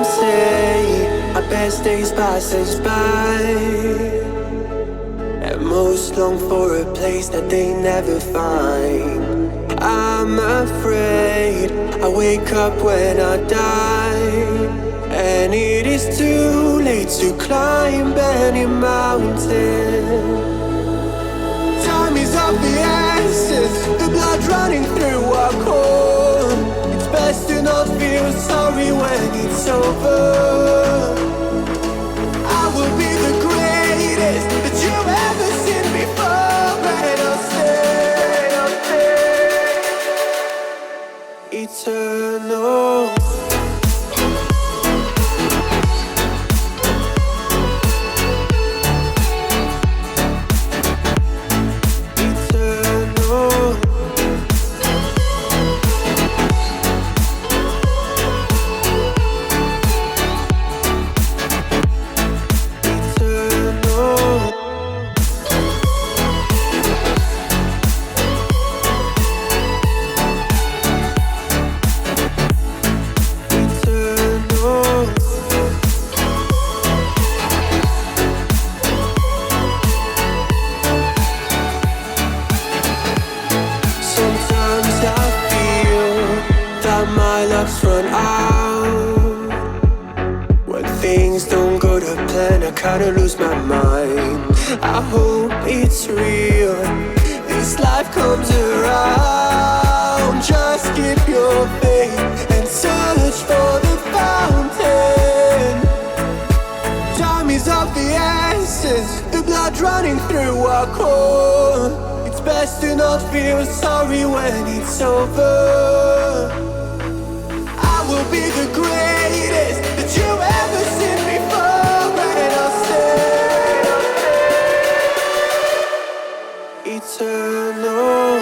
them say our best days pass us by, and most long for a place that they never find. I'm afraid I wake up when I die, and it is too late to climb any mountain. Time is of the essence, the blood running through our core. It's best to not feel sorry when it's over. I will be the greatest that you've ever seen before, and I'll stay eternal. Run out when things don't go to plan. I kinda lose my mind. I hope it's real, this life comes around. Just keep your faith and search for the fountain. Time is of the essence, the blood running through our core. It's best to not feel sorry when it's over. Will be the greatest that you've ever seen before, and I'll stay eternal.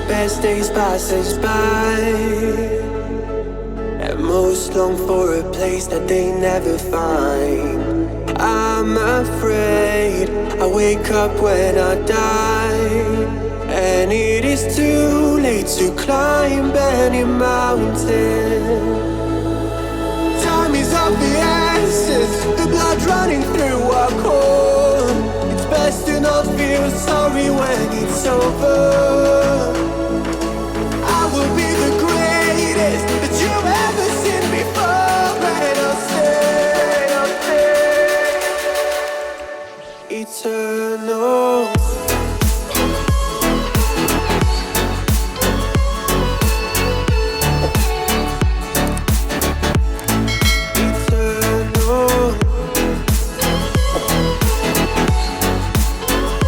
Best days pass us by, and most long for a place that they never find. I'm afraid I wake up when I die, and it is too late to climb any mountain. Time is of the essence, the blood running through our core. It's best to not feel sorry when it's over.